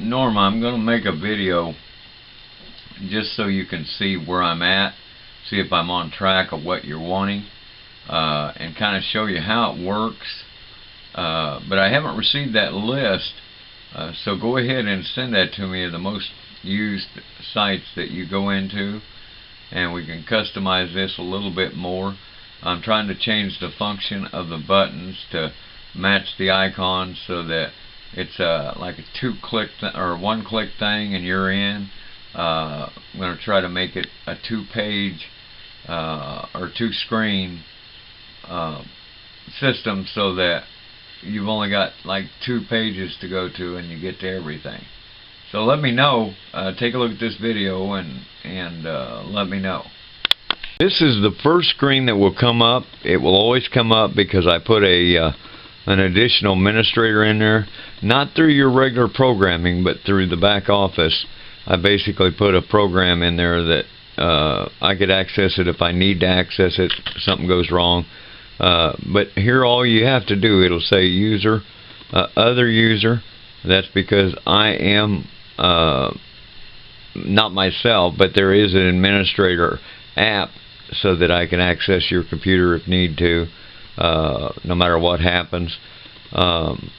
Norma, I'm going to make a video just so you can see where I'm at, see if I'm on track of what you're wanting, and kind of show you how it works. But I haven't received that list, so go ahead and send that to me of the most used sites that you go into, and we can customize this a little bit more. I'm trying to change the function of the buttons to match the icons so that it's like a two-click or one-click thing and you're in. I'm going to try to make it a two-page or two-screen system so that you've only got like 2 pages to go to and you get to everything. So let me know. Take a look at this video and let me know. This is the first screen that will come up. It will always come up because I put an additional administrator in there, not through your regular programming, but through the back office. I basically put a program in there that I could access it if I need to access it, if something goes wrong. But here all you have to do, it'll say user, other user. That's because I am not myself, but there is an administrator app so that I can access your computer if need to, no matter what happens. And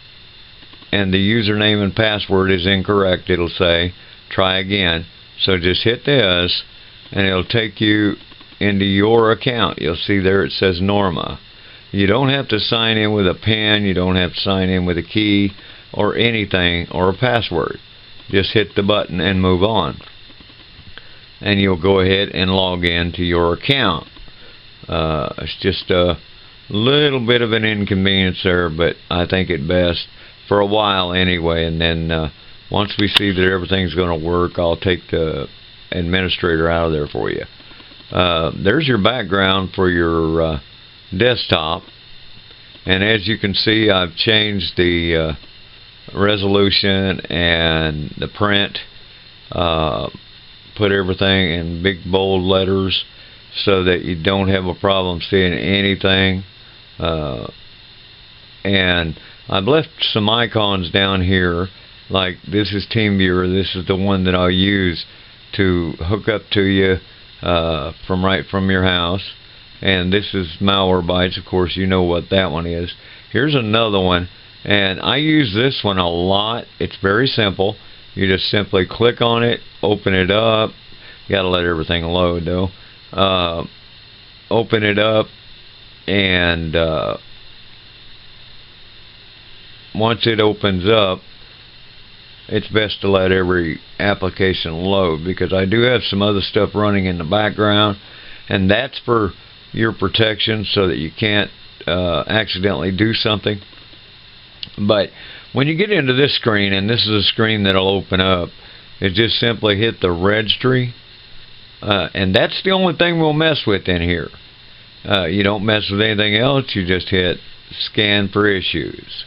the username and password is incorrect. It'll say try again. So just hit this and it'll take you into your account. You'll see there it says Norma. You don't have to sign in with a PIN, you don't have to sign in with a key or anything or a password. Just hit the button and move on, and you'll go ahead and log in to your account. It's just a little bit of an inconvenience there, but I think it best for a while anyway, and then once we see that everything's going to work, I'll take the administrator out of there for you. There's your background for your desktop, and as you can see, I've changed the resolution and the print, put everything in big bold letters so that you don't have a problem seeing anything, and I've left some icons down here, like this is TeamViewer. This is the one that I'll use to hook up to you right from your house. And this is Malwarebytes. Of course, you know what that one is. Here's another one, and I use this one a lot. It's very simple. You just simply click on it, open it up. You gotta let everything load though. Open it up, and once it opens up, it's best to let every application load, because I do have some other stuff running in the background, and that's for your protection so that you can't accidentally do something. But when you get into this screen, and this is a screen that'll open up, is just simply hit the registry, and that's the only thing we'll mess with in here. You don't mess with anything else. You just hit scan for issues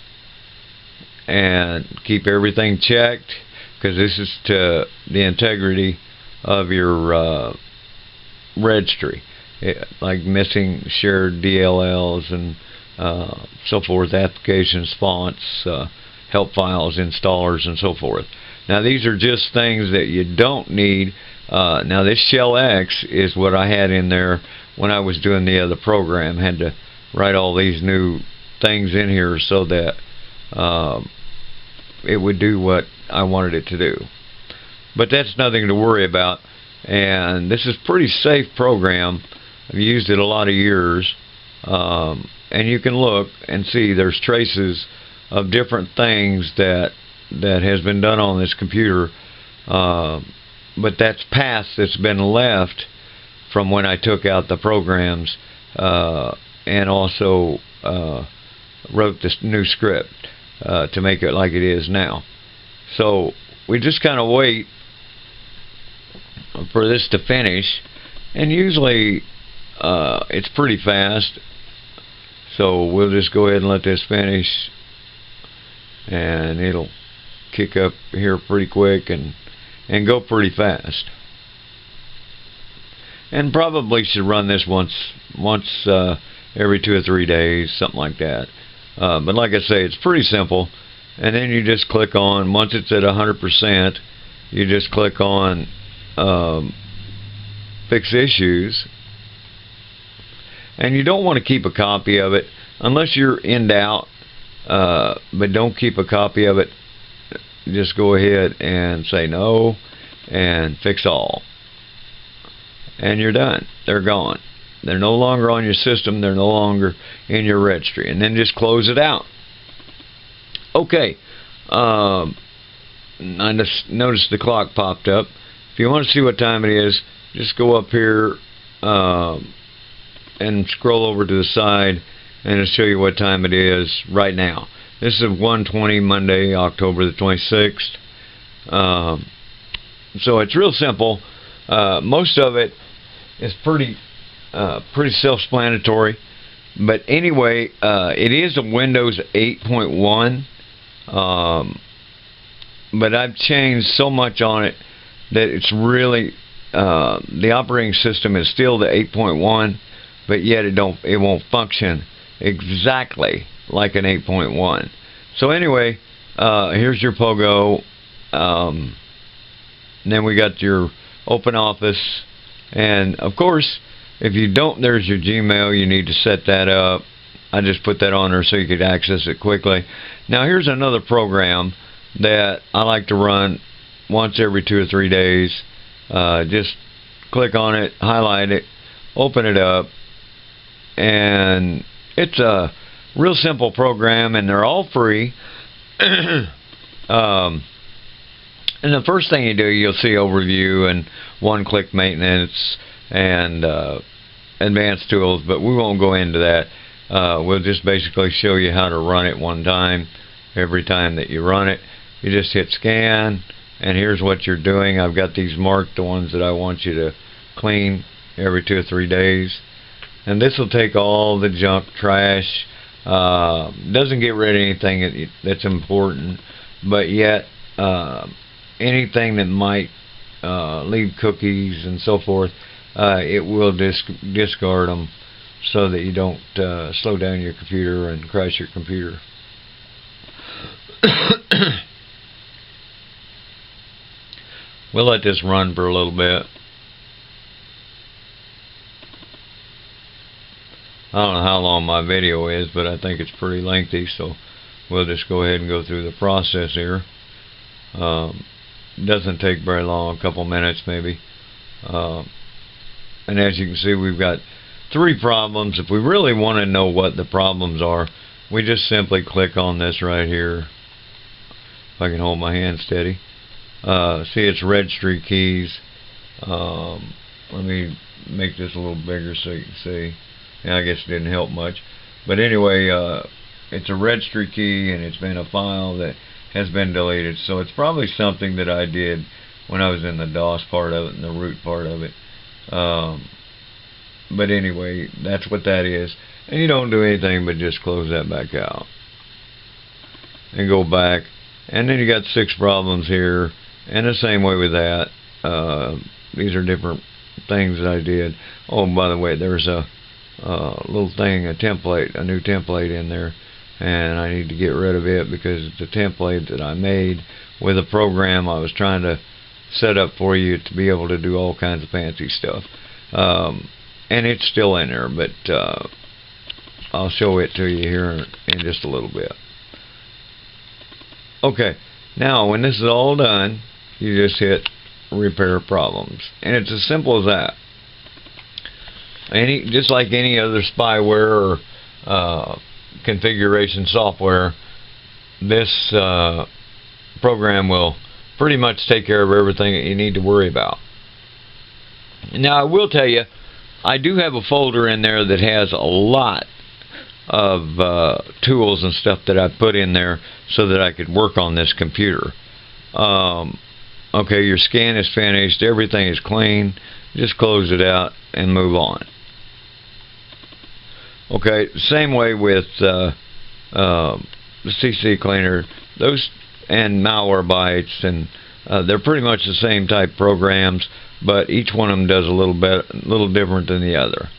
and keep everything checked, because this is to the integrity of your registry. Like missing shared DLLs and so forth, applications, fonts, help files, installers, and so forth. Now these are just things that you don't need. Now this shell X is what I had in there when I was doing the other program. I had to write all these new things in here so that it would do what I wanted it to do. But that's nothing to worry about, and this is a pretty safe program. I've used it a lot of years, and you can look and see there's traces of different things that has been done on this computer, but that's past that's been left from when I took out the programs and also wrote this new script to make it like it is now. So we just kind of wait for this to finish, and usually it's pretty fast, so we'll just go ahead and let this finish, and it'll kick up here pretty quick and go pretty fast. And probably should run this once every 2 or 3 days, something like that. But like I say, it's pretty simple, and then you just click on, once it's at 100%, you just click on fix issues. And you don't want to keep a copy of it unless you're in doubt, but don't keep a copy of it. Just go ahead and say no and fix all, and you're done. They're gone. They're no longer on your system. They're no longer in your registry. And then just close it out. Okay. I just noticed the clock popped up. If you want to see what time it is, just go up here and scroll over to the side, and it'll show you what time it is right now. This is 1:20 Monday, October the 26th. So it's real simple. Most of it is pretty self-explanatory. But anyway, it is a Windows 8.1. But I've changed so much on it that it's really the operating system is still the 8.1, but yet it won't function exactly like an 8.1. So anyway, here's your Pogo. Then we got your Open Office, and of course, if you don't, there's your Gmail. You need to set that up. I just put that on there so you could access it quickly. Now here's another program that I like to run once every 2 or 3 days. Just click on it, highlight it, open it up, and it's a real simple program, and they're all free. And the first thing you do, you'll see overview and one-click maintenance and advanced tools, but we won't go into that. We'll just basically show you how to run it one time. Every time that you run it, you just hit scan, and here's what you're doing. I've got these marked, the ones that I want you to clean every 2 or 3 days. And this will take all the junk, trash. Doesn't get rid of anything that's important, but yet anything that might leave cookies and so forth, it will discard them so that you don't slow down your computer and crash your computer. We'll let this run for a little bit. I don't know how long my video is, but I think it's pretty lengthy, so we'll just go ahead and go through the process here. Doesn't take very long, a couple minutes maybe. And as you can see, we've got 3 problems. If we really want to know what the problems are, we just simply click on this right here. If I can hold my hand steady. See, it's registry keys. Let me make this a little bigger so you can see. Yeah, I guess it didn't help much. But anyway, it's a registry key, and it's been a file that has been deleted. So it's probably something that I did when I was in the DOS part of it and the root part of it. But anyway, that's what that is. And you don't do anything but just close that back out. And go back. And then you got 6 problems here. And the same way with that. These are different things that I did. Oh, by the way, there's a little thing, a template, a new template in there, and I need to get rid of it because it's a template that I made with a program I was trying to set up for you to be able to do all kinds of fancy stuff, and it's still in there, but I'll show it to you here in just a little bit. Okay, now when this is all done, you just hit repair problems, and it's as simple as that. Just like any other spyware or configuration software, this program will pretty much take care of everything that you need to worry about. Now, I will tell you, I do have a folder in there that has a lot of tools and stuff that I put in there so that I could work on this computer. Okay, your scan is finished, everything is clean. Just close it out and move on. Okay, same way with the CC Cleaner, those and Malwarebytes, and they're pretty much the same type programs, but each one of them does a little different than the other.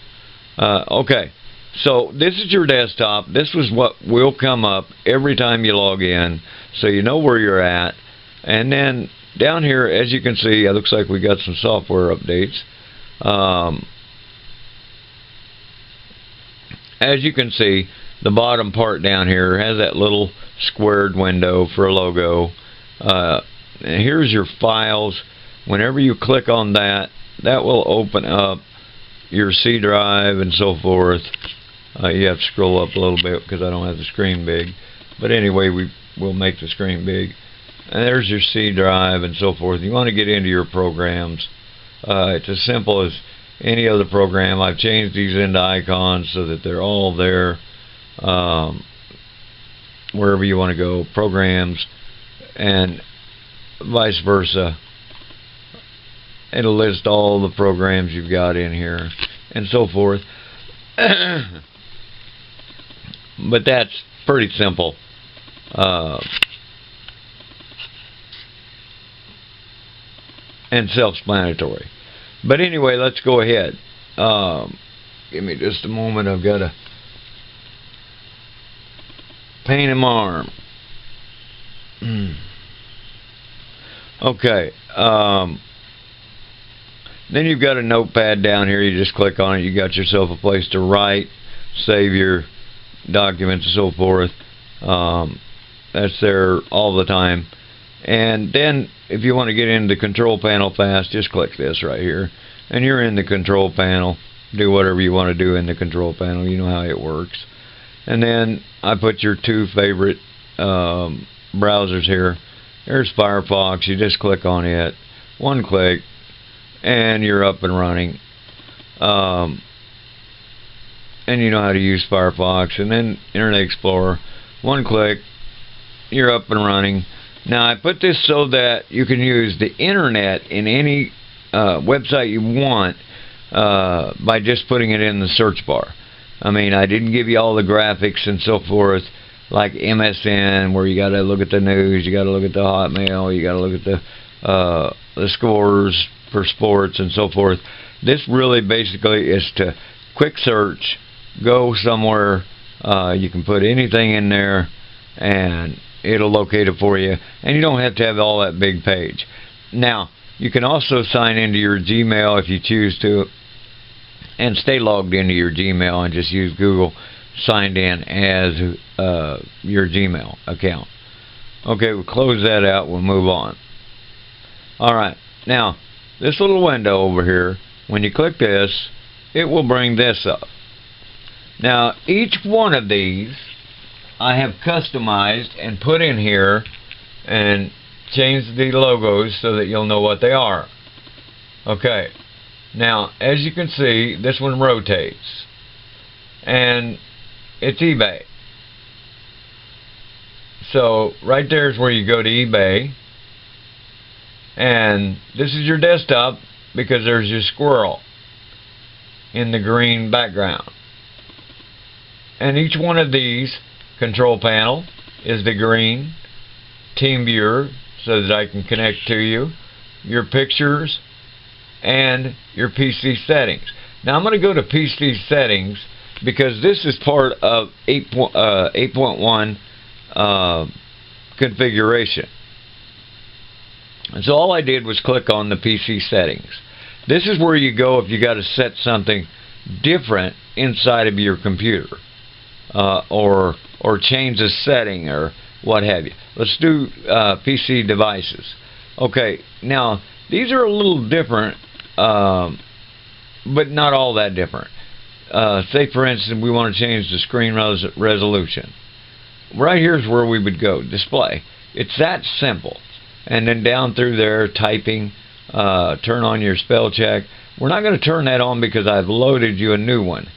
Okay, so this is your desktop. This is what will come up every time you log in. so you know where you're at. And then down here, as you can see, it looks like we got some software updates. As you can see, the bottom part down here has that little squared window for a logo. And here's your files. Whenever you click on that, that will open up your C drive and so forth. You have to scroll up a little bit because I don't have the screen big. But anyway, we'll make the screen big. And there's your C drive and so forth. You want to get into your programs. It's as simple as any other program. I've changed these into icons so that they're all there. Wherever you want to go, programs, and vice versa. It'll list all the programs you've got in here and so forth. But that's pretty simple. And self-explanatory. But anyway, let's go ahead. Give me just a moment. I've got a pain in my arm. Okay. Then you've got a notepad down here. You just click on it. You got yourself a place to write, save your documents and so forth. That's there all the time. And then if you want to get into the control panel fast, just click this right here. And you're in the control panel. Do whatever you want to do in the control panel. You know how it works. And then I put your two favorite browsers here. There's Firefox. You just click on it. One click. And you're up and running. And you know how to use Firefox. And then Internet Explorer. One click. You're up and running. Now I put this so that you can use the internet in any website you want by just putting it in the search bar. I mean, I didn't give you all the graphics and so forth like MSN, where you got to look at the news, you got to look at the Hotmail, you got to look at the scores for sports and so forth. This really basically is to quick search, go somewhere, you can put anything in there and it'll locate it for you, and you don't have to have all that big page. Now, you can also sign into your Gmail if you choose to, and stay logged into your Gmail and just use Google signed in as your Gmail account. Okay, we'll close that out. We'll move on. Alright, now, this little window over here, when you click this, it will bring this up. Now, each one of these I have customized and put in here and changed the logos so that you'll know what they are. Okay, now as you can see, this one rotates and it's eBay. So right there is where you go to eBay, and this is your desktop because there's your squirrel in the green background. And each one of these control panel is the green, team viewer so that I can connect to you, your pictures, and your PC settings. Now I'm going to go to PC settings because this is part of 8.1 configuration. And so all I did was click on the PC settings. This is where you go if you got to set something different inside of your computer, or change a setting or what have you. Let's do PC devices. Okay, now these are a little different, but not all that different. Say for instance we want to change the screen resolution. Right here's where we would go, display. It's that simple. And then down through there, typing, turn on your spell check. We're not going to turn that on because I've loaded you a new one.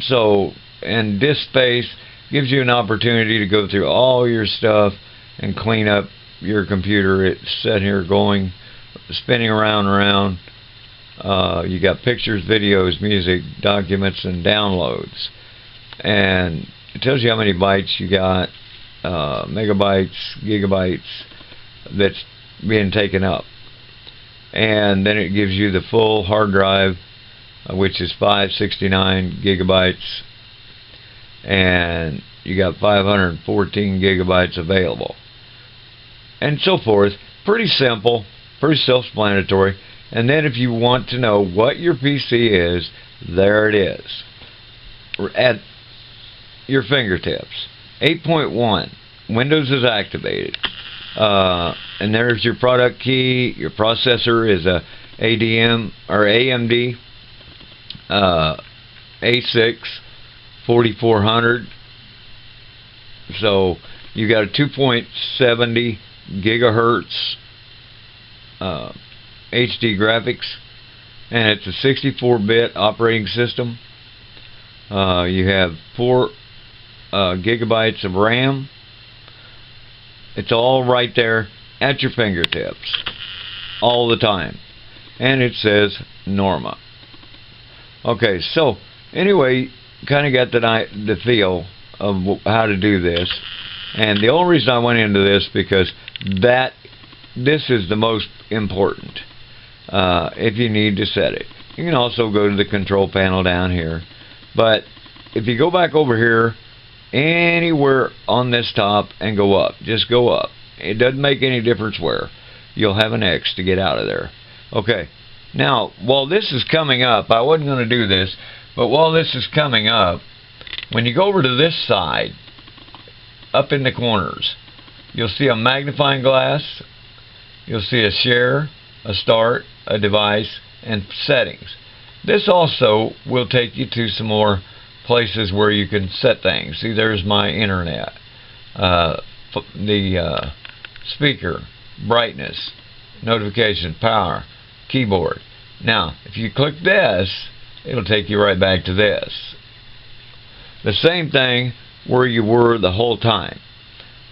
So, and disk space gives you an opportunity to go through all your stuff and clean up your computer. It's sitting here going, spinning around and around. You got pictures, videos, music, documents, and downloads. And it tells you how many bytes you got, megabytes, gigabytes that's being taken up. And then it gives you the full hard drive, which is 569 gigabytes, and you got 514 gigabytes available, and so forth. Pretty simple, pretty self-explanatory. And then if you want to know what your PC is, there it is. We're at your fingertips. 8.1. Windows is activated. And there's your product key. Your processor is a ADM or AMD A6 4400. So you got a 2.70 gigahertz HD graphics, and it's a 64-bit operating system. You have 4 gigabytes of RAM. It's all right there at your fingertips all the time, and it says Norma. Okay, so anyway, kind of got the feel of how to do this, and the only reason I went into this because this is the most important. If you need to set it, you can also go to the control panel down here, but if you go back over here anywhere on this top and go up, just go up. It doesn't make any difference where. You'll have an X to get out of there. Okay, now while this is coming up, I wasn't going to do this, but while this is coming up, when you go over to this side, up in the corners, you'll see a magnifying glass, you'll see a share, a start, a device, and settings. This also will take you to some more places where you can set things. See, there's my internet, the speaker, brightness, notification, power, keyboard. Now, if you click this, it'll take you right back to this. The same thing where you were the whole time.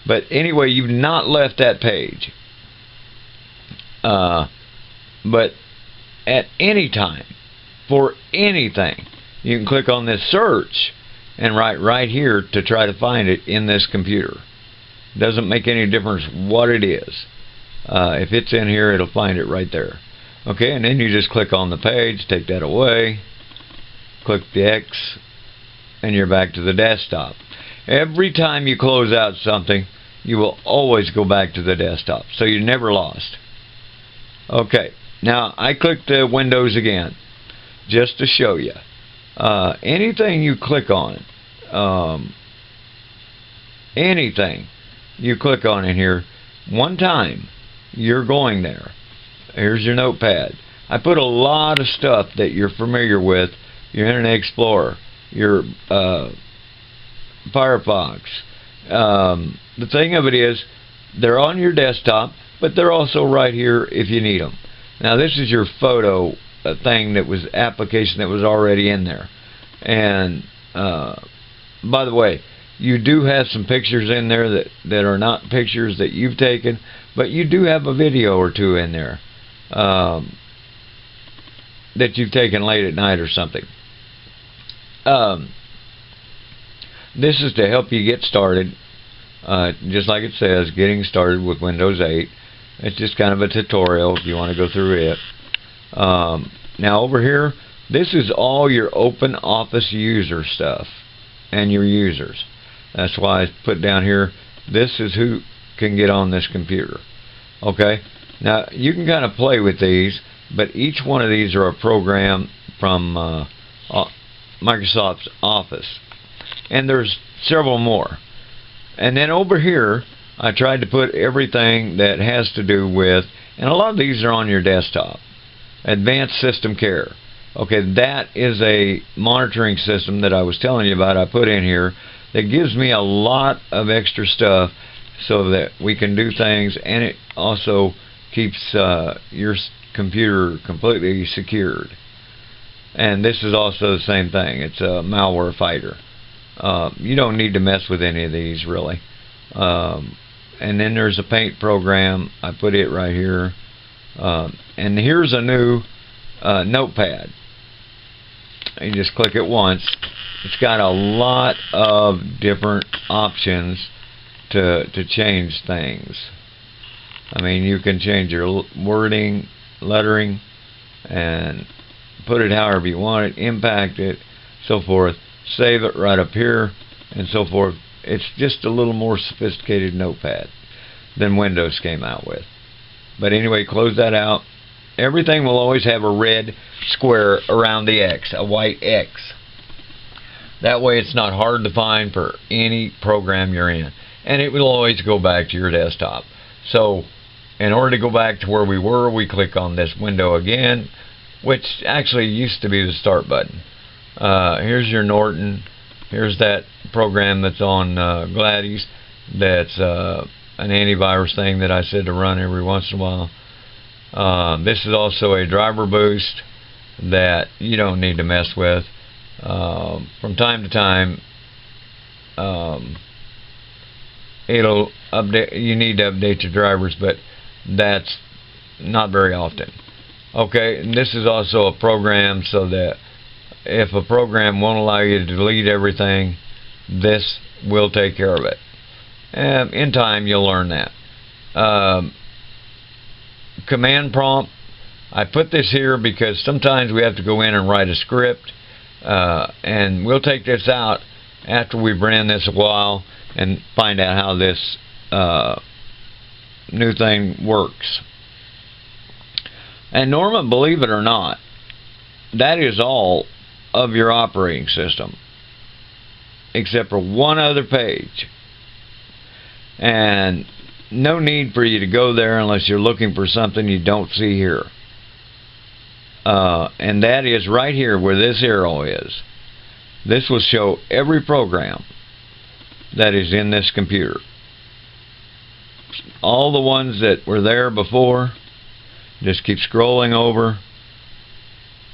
But anyway, you've not left that page. But at any time, for anything, you can click on this search and write right here to try to find it in this computer. Doesn't make any difference what it is. If it's in here, it'll find it right there. Okay, and then you just click on the page, take that away, click the X, and you're back to the desktop. Every time you close out something, you will always go back to the desktop, so you're never lost. Okay, now I clicked Windows again, just to show you. Anything you click on, anything you click on in here, one time, you're going there. Here's your notepad. I put a lot of stuff that you're familiar with, your Internet Explorer, your Firefox. The thing of it is, they're on your desktop, but they're also right here if you need them. Now this is your photo thing that was application that was already in there. And by the way, you do have some pictures in there that are not pictures that you've taken, but you do have a video or two in there that you've taken late at night or something. This is to help you get started, just like it says, getting started with Windows 8. It's just kind of a tutorial if you want to go through it. Now over here, this is all your open office user stuff and your users. That's why I put down here, this is who can get on this computer. Okay, now you can kind of play with these, but each one of these are a program from Microsoft's Office, and there's several more. And then over here, I tried to put everything that has to do with, and a lot of these are on your desktop. Advanced System Care. Okay, that is a monitoring system that I was telling you about. I put in here that gives me a lot of extra stuff so that we can do things, and it also keeps your computer completely secured. And this is also the same thing. It's a malware fighter. You don't need to mess with any of these really. And then there's a paint program. I put it right here. And here's a new notepad. You just click it once. It's got a lot of different options to change things. I mean, you can change your wording, lettering, and put it however you want it, impact it, so forth. Save it right up here, and so forth. It's just a little more sophisticated notepad than Windows came out with. But anyway, close that out. Everything will always have a red square around the X, a white X. That way it's not hard to find for any program you're in. And it will always go back to your desktop. So in order to go back to where we were, we click on this window again, which actually used to be the start button. Here's your Norton. Here's that program that's on Gladys. That's an antivirus thing that I said to run every once in a while. This is also a driver boost that you don't need to mess with. From time to time, it'll update. You need to update your drivers, but that's not very often. Okay, and this is also a program so that if a program won't allow you to delete everything, this will take care of it. And in time, you'll learn that. Command prompt. I put this here because sometimes we have to go in and write a script, and we'll take this out after we've ran this a while and find out how this new thing works. And Norma, believe it or not, that is all of your operating system except for one other page. And no need for you to go there unless you're looking for something you don't see here. And that is right here where this arrow is. This will show every program that is in this computer. All the ones that were there before, just keep scrolling over.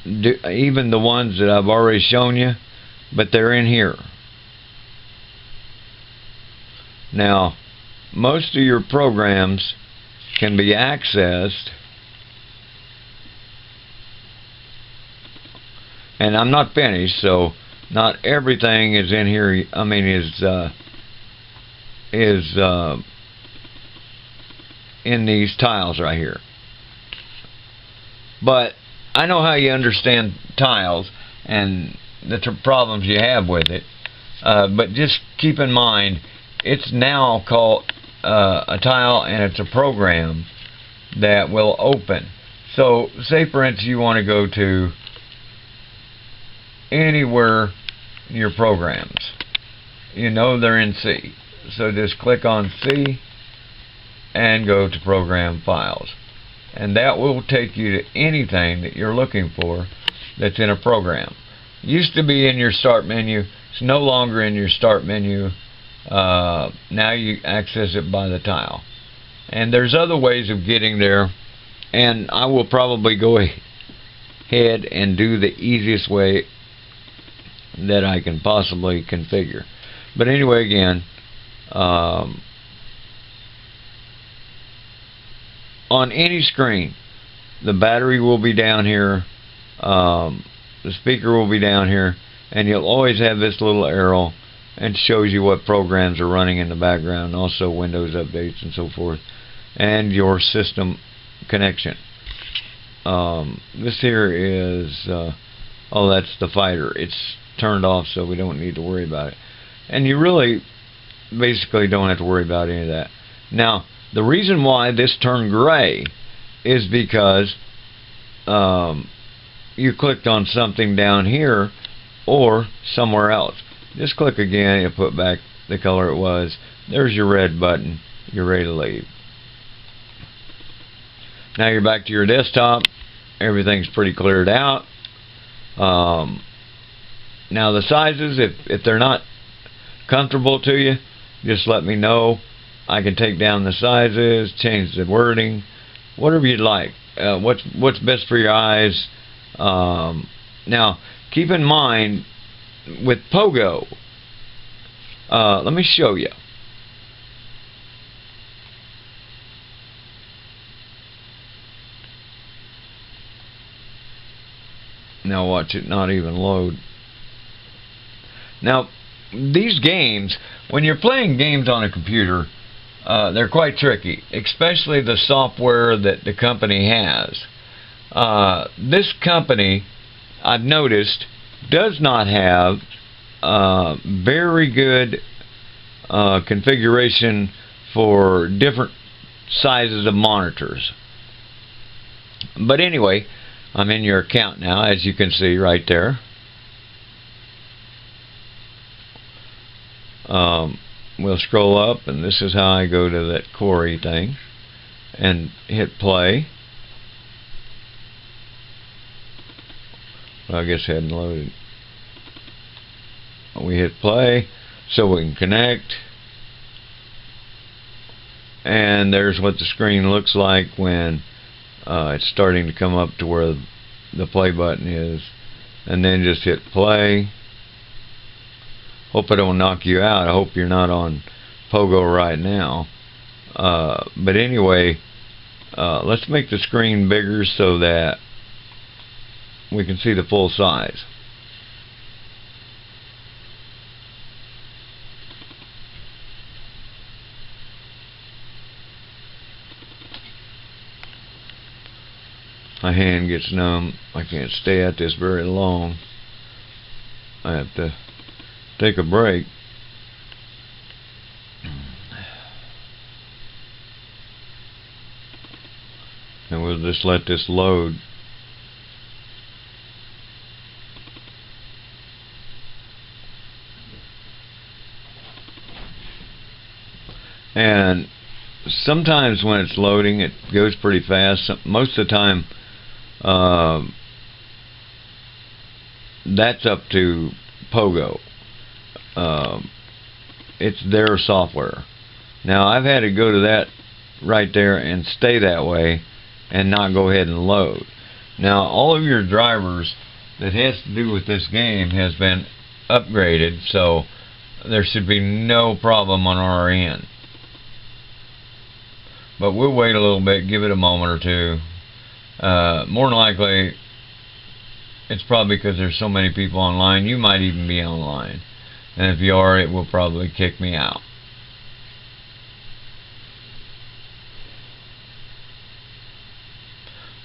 Even the ones that I've already shown you, but they're in here. Now, most of your programs can be accessed, and I'm not finished, so not everything is in here. I mean, is in these tiles right here. But I know how you understand tiles and the problems you have with it. But just keep in mind, it's now called a tile, and it's a program that will open. So, say for instance you want to go to anywhere your programs. You know they're in C. So just click on C and go to Program Files. And that will take you to anything that you're looking for that's in a program. Used to be in your Start menu. It's no longer in your Start menu. Now you access it by the tile. And there's other ways of getting there, and I will probably go ahead and do the easiest way that I can possibly configure. But anyway, again, on any screen, the battery will be down here, the speaker will be down here, and you'll always have this little arrow and shows you what programs are running in the background, also Windows updates and so forth, and your system connection. This here is oh, that's the fighter. It's turned off, so we don't need to worry about it. And you really basically don't have to worry about any of that. Now, the reason why this turned gray is because you clicked on something down here or somewhere else. Just click again, you'll put back the color it was. There's your red button. You're ready to leave. Now you're back to your desktop. Everything's pretty cleared out. Now the sizes, if they're not comfortable to you, just let me know. I can take down the sizes, change the wording, whatever you'd like. What's best for your eyes. Now keep in mind with Pogo, let me show you. Now watch it not even load. Now these games, when you're playing games on a computer, they're quite tricky, especially the software that the company has. This company, I've noticed, does not have very good configuration for different sizes of monitors. But anyway, I'm in your account now, as you can see right there. We'll scroll up, and this is how I go to that Corey thing and hit play. Well, I guess I hadn't loaded. We hit play so we can connect, and there's what the screen looks like when it's starting to come up to where the play button is, and then just hit play. Hope I don't knock you out. I hope you're not on Pogo right now. But anyway, let's make the screen bigger so that we can see the full size. My hand gets numb. I can't stay at this very long. I have to take a break. And we'll just let this load. And sometimes when it's loading, it goes pretty fast. Most of the time, that's up to Pogo. It's their software. Now, I've had to go to that right there and stay that way and not go ahead and load. Now, all of your drivers that has to do with this game has been upgraded, so there should be no problem on our end. But we'll wait a little bit, give it a moment or two. More than likely, it's probably because there's so many people online. You might even be online, and if you are, it will probably kick me out.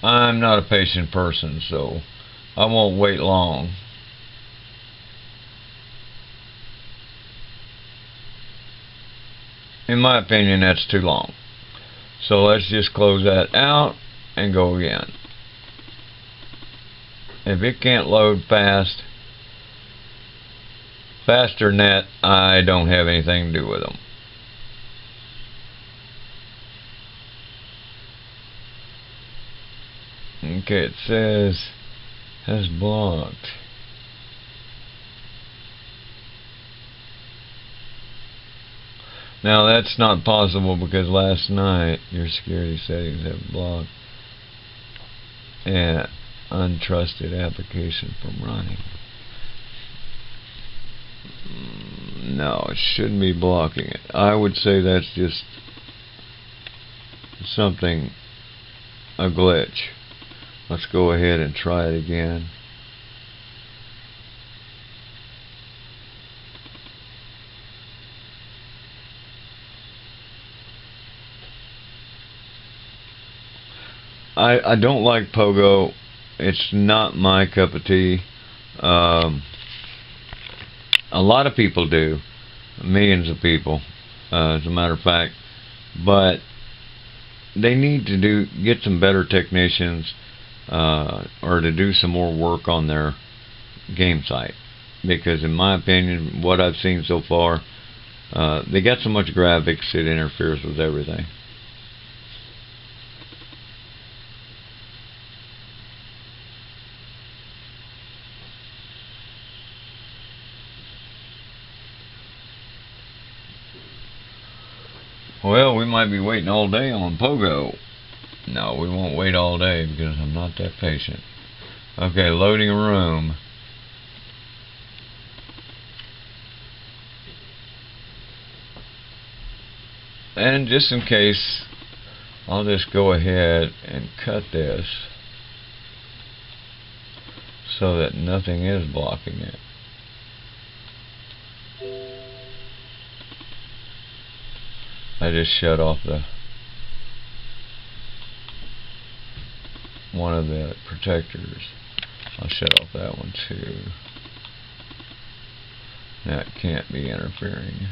I'm not a patient person, so I won't wait long. In my opinion, that's too long. So let's just close that out and go again. If it can't load faster than that, I don't have anything to do with them. Okay, it says has blocked. Now that's not possible because last night your security settings have blocked an untrusted application from running. No, it shouldn't be blocking it. I would say that's just something, a glitch. Let's go ahead and try it again. I don't like Pogo. It's not my cup of tea. A lot of people do. Millions of people, as a matter of fact. But they need to get some better technicians, or to do some more work on their game site. Because in my opinion, what I've seen so far, they got so much graphics it interferes with everything. Well, we might be waiting all day on Pogo. No, we won't wait all day because I'm not that patient. Okay, loading a room. And just in case, I'll just go ahead and cut this so that nothing is blocking it. I just shut off one of the protectors. I'll shut off that one too. That can't be interfering.